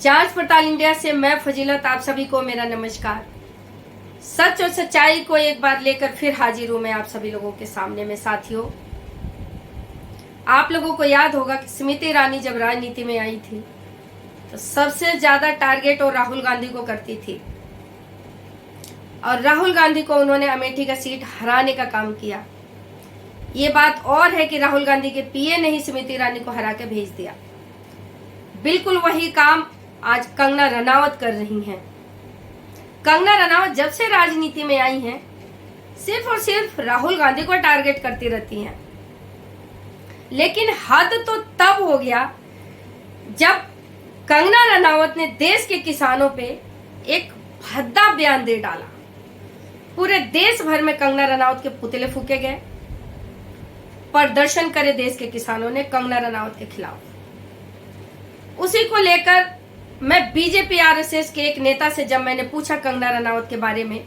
जांच पड़ताल इंडिया से मैं फजीलत आप सभी को मेरा नमस्कार। सच और सच्चाई को एक बार लेकर फिर हाजिर हूं मैं आप सभी लोगों के सामने में। साथियों, आप लोगों को याद होगा कि स्मृति ईरानी जब राजनीति में आई थी तो सबसे ज्यादा टारगेट वो राहुल गांधी को करती थी और राहुल गांधी को उन्होंने अमेठी का सीट हराने का काम किया। ये बात और है कि राहुल गांधी के पीए ने ही स्मृति ईरानी को हरा के भेज दिया। बिल्कुल वही काम आज कंगना रनावत कर रही हैं। कंगना रनावत जब से राजनीति में आई हैं सिर्फ और सिर्फ राहुल गांधी को टारगेट करती रहती हैं। लेकिन हद तो तब हो गया जब कंगना रनावत ने देश के किसानों पे एक भद्दा बयान दे डाला। पूरे देश भर में कंगना रनावत के पुतले फूके गए, प्रदर्शन करे देश के किसानों ने कंगना रनावत के खिलाफ। उसी को लेकर मैं बीजेपी आरएसएस के एक नेता से जब मैंने पूछा कंगना रनावत के बारे में,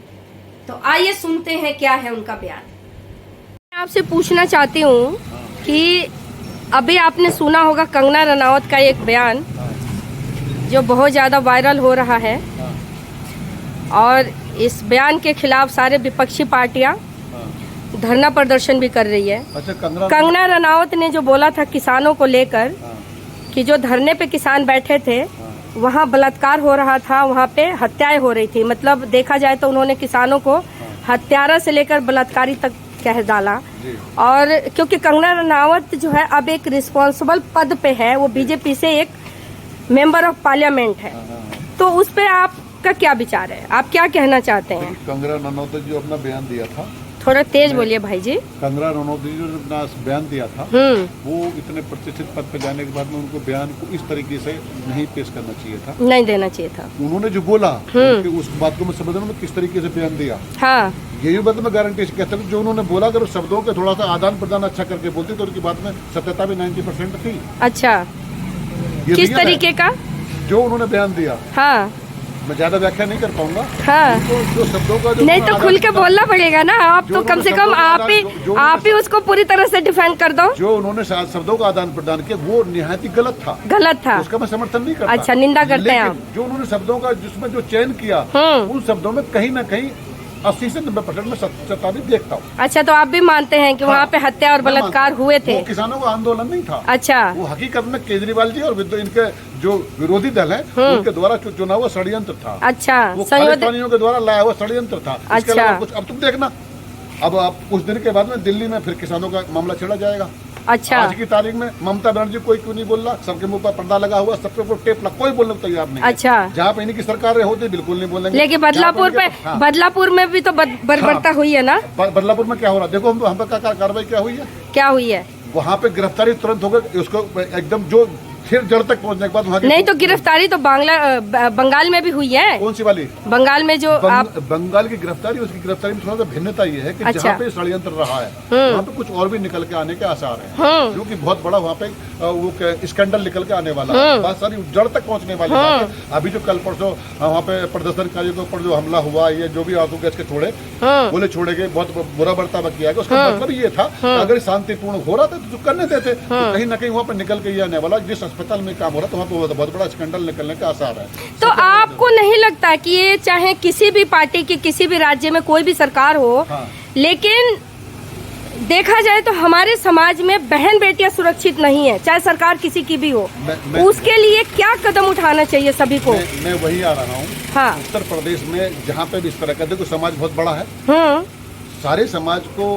तो आइए सुनते हैं क्या है उनका बयान। मैं आपसे पूछना चाहती हूँ कि अभी आपने सुना होगा कंगना रनावत का एक बयान जो बहुत ज्यादा वायरल हो रहा है और इस बयान के खिलाफ सारे विपक्षी पार्टियां धरना प्रदर्शन भी कर रही है। अच्छा, कंगना रनावत ने जो बोला था किसानों को लेकर कि जो धरने पे किसान बैठे थे वहाँ बलात्कार हो रहा था, वहाँ पे हत्याएं हो रही थी। मतलब देखा जाए तो उन्होंने किसानों को हत्यारा से लेकर बलात्कारी तक कह डाला। और क्योंकि कंगना रनावत जो है अब एक रिस्पॉन्सिबल पद पे है, वो बीजेपी से एक मेंबर ऑफ पार्लियामेंट है, तो उस पे आपका क्या विचार है? आप क्या कहना चाहते हैं? कंगना रनावत ने जो अपना बयान दिया था, थोड़ा तेज बोलिए भाई जी। कंगना रनावत ने जो अपना बयान दिया था वो इतने प्रतिष्ठित पद पे जाने के बाद में उनको बयान को इस तरीके से नहीं पेश करना चाहिए था, नहीं देना चाहिए था। उन्होंने जो बोला कि उस बात को मैं समझ रहा हूँ किस तरीके से बयान दिया। हाँ, यही बात मैं गारंटी से कहता हूँ, जो उन्होंने बोला अगर शब्दों के थोड़ा सा आदान प्रदान अच्छा करके बोलते तो उनकी बात में सत्यता भी 90% थी। अच्छा, किस तरीके का जो उन्होंने बयान दिया? हाँ, मैं ज्यादा व्याख्या नहीं कर पाऊंगा। हाँ, जो शब्दों का जो नहीं तो खुल के बोलना पड़ेगा ना। आप तो कम से कम आप ही उसको पूरी तरह से डिफेंड कर दो। जो उन्होंने शब्दों का आदान प्रदान किया वो निहायत ही गलत था, उसका मैं समर्थन नहीं करता। अच्छा, निंदा करते हैं आप। जो उन्होंने शब्दों का जिसमें जो चयन किया उन शब्दों में कहीं ना कहीं 80 से 90% में सत्यता भी देखता हूँ। अच्छा, तो आप भी मानते हैं कि वहाँ पे हत्या और बलात्कार हुए थे? वो किसानों का आंदोलन नहीं था। अच्छा, वो हकीकत में केजरीवाल जी और इनके जो विरोधी दल है उनके द्वारा चुना हुआ षड्यंत्र था। अच्छा, वो खालिस्तानियों के द्वारा लाया हुआ षड्यंत्र था। अच्छा, कुछ अब तुम देखना, अब आप कुछ दिन के बाद में दिल्ली में फिर किसानों का मामला छेड़ा जाएगा। अच्छा, आज की तारीख में ममता बनर्जी कोई क्यों नहीं बोल रहा? सबके मुंह पर पर्दा लगा हुआ, सबके ऊपर टेप लगा, कोई बोलने को तैयार नहीं। अच्छा, जहाँ पे इनकी सरकार होती बिल्कुल नहीं बोलेंगे। लेकिन बदलापुर में भी तो बर्बरता हुई है ना? बदलापुर में क्या हो रहा है देखो, हम पे कार्रवाई क्या हुई है? क्या हुई है? वहाँ पे गिरफ्तारी तुरंत हो गई, उसको एकदम जो फिर जड़ तक पहुंचने के बाद वहाँ नहीं तो गिरफ्तारी तो बंगाल में भी हुई है। कौन सी वाली? बंगाल में जो आप बंगाल की गिरफ्तारी, उसकी गिरफ्तारी में थोड़ा सा भिन्नता ये है कि अच्छा, जहाँ पे षड्यंत्र रहा है वहाँ पे कुछ और भी निकल के आने के आसार है, क्योंकि बहुत बड़ा वहाँ पे वो स्कैंडल निकल के आने वाला है, बहुत सारी जड़ तक पहुँचने वाली बात है। अभी जो कल परसों वहाँ पे प्रदर्शनकारियों के ऊपर जो हमला हुआ, ये जो भी आंसू गैस के छोड़े बोले छोड़े गए, बहुत बुरा बर्ताव किया गया, उसका मतलब ये था अगर शांतिपूर्ण हो रहा था तो करने देते, कहीं ना कहीं वहाँ पे निकल के ये आने वाला। जिस अस्पताल में काम हो रहा था वहाँ पे बहुत बड़ा स्कैंडल निकलने का आसार है। तो आपको नहीं लगता कि ये चाहे किसी भी पार्टी की किसी भी राज्य में कोई भी सरकार हो, लेकिन देखा जाए तो हमारे समाज में बहन बेटियां सुरक्षित नहीं है, चाहे सरकार किसी की भी हो। उसके लिए क्या कदम उठाना चाहिए सभी को? मैं वही आ रहा हूँ। हाँ, उत्तर प्रदेश में जहाँ पे भी इस तरह का, देखो समाज बहुत बड़ा है, सारे समाज को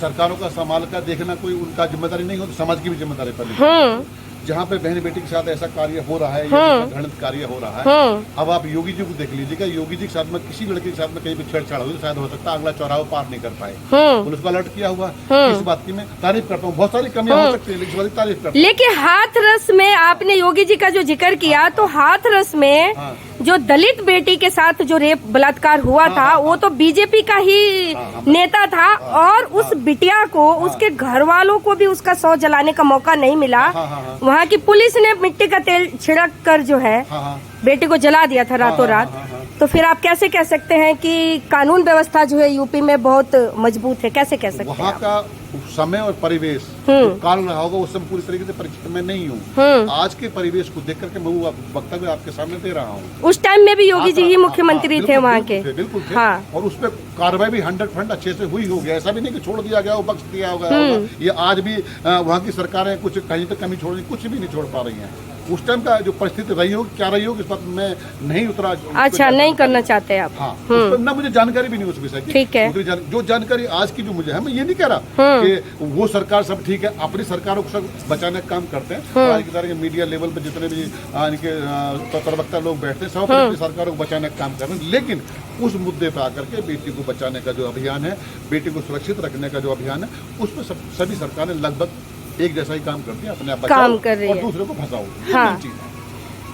सरकारों का संभाल कर देखना कोई उनका जिम्मेदारी नहीं हो, तो समाज की भी जिम्मेदारी पड़ेगी। जहाँ पे बहन बेटी के साथ ऐसा कार्य हो रहा है, घृणित कार्य हो रहा है। अब आप योगी जी को देख लीजिएगा, योगी जी के साथ में किसी लड़के के साथ में कहीं भी छेड़छाड़ हो, शायद हो सकता है अगला चौराहा पार नहीं कर पाए। पुलिस को अलर्ट किया हुआ, इस बात की मैं तारीफ करता हूँ। बहुत सारी कमियां हो सकती है लेकिन तारीफ करता हूं। लेकिन हाथरस में आपने योगी जी का जो जिक्र किया, तो हाथरस में जो दलित बेटी के साथ जो रेप बलात्कार हुआ था वो तो बीजेपी का ही नेता था और उस बिटिया को उसके घर वालों को भी उसका शव जलाने का मौका नहीं मिला। वहाँ की पुलिस ने मिट्टी का तेल छिड़क कर जो है बेटी को जला दिया था रातों रात। तो फिर आप कैसे कह सकते हैं कि कानून व्यवस्था जो है यूपी में बहुत मजबूत है, कैसे कह सकते हैं वहाँ आप? का समय और परिवेश जो काल रहा होगा उससे पूरी तरीके से परिचित मैं नहीं हूँ। आज के परिवेश को देख करके मैं वो वक्तव्य आपके सामने दे रहा हूँ। उस टाइम में भी योगी जी ही मुख्यमंत्री थे वहाँ के। बिल्कुल थे। हाँ। और उस पर कार्रवाई भी 100% अच्छे से हुई होगी। ऐसा भी नहीं कि छोड़ दिया गया, वो बख्श दिया होगा। ये आज भी वहाँ की सरकारें कुछ कहीं तक कमी छोड़ रही, कुछ भी नहीं छोड़ पा रही हैं। उस टाइम का जो परिस्थिति रही होगी, क्या रही होगी, इस बात मैं नहीं उतरा। अच्छा, नहीं करना चाहते आप? हाँ, उस पर ना मुझे जानकारी भी नहीं उस विषय की। ठीक है। जो जानकारी आज की जो मुझे है, मैं ये नहीं कह रहा कि वो सरकार सब ठीक है, अपनी सरकारों को सब बचाने का काम करते हैं। आज की तारीख में मीडिया लेवल पर जितने भी इनके प्रवक्ता लोग बैठते हैं, सब अपनी सरकारों को बचाने का काम कर रहे हैं। लेकिन उस मुद्दे पर आकर के बेटी को बचाने का जो अभियान है, बेटी को सुरक्षित रखने का जो अभियान है, उस पर सभी सरकारें लगभग एक जैसा ही काम करती है, अपने आप काम कर रही और है, दूसरे को फंसाओ। हाँ।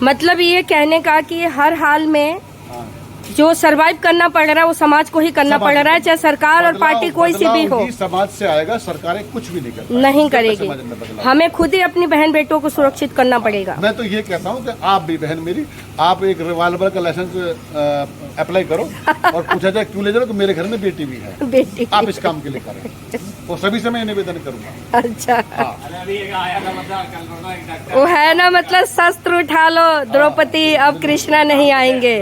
मतलब ये कहने का कि हर हाल में जो सरवाइव करना पड़ रहा है वो समाज को ही करना पड़ रहा है, चाहे सरकार और पार्टी कोई सी भी हो। समाज से आएगा, सरकारें कुछ भी नहीं करेगी। हमें खुद ही अपनी बहन बेटों को सुरक्षित करना पड़ेगा। मैं तो ये कहता हूँ कि आप भी बहन मेरी, आप एक रिवॉल्वर का लाइसेंस अप्लाई करो और पूछा जाए क्यों ले जाओ, तो मेरे घर में बेटी भी है, बेटी आप इस काम के लिए करें। और सभी से मैं निवेदन करूंगा। अच्छा, हाँ। वो है ना, मतलब शस्त्र उठा लो द्रौपदी, अब कृष्णा नहीं आएंगे।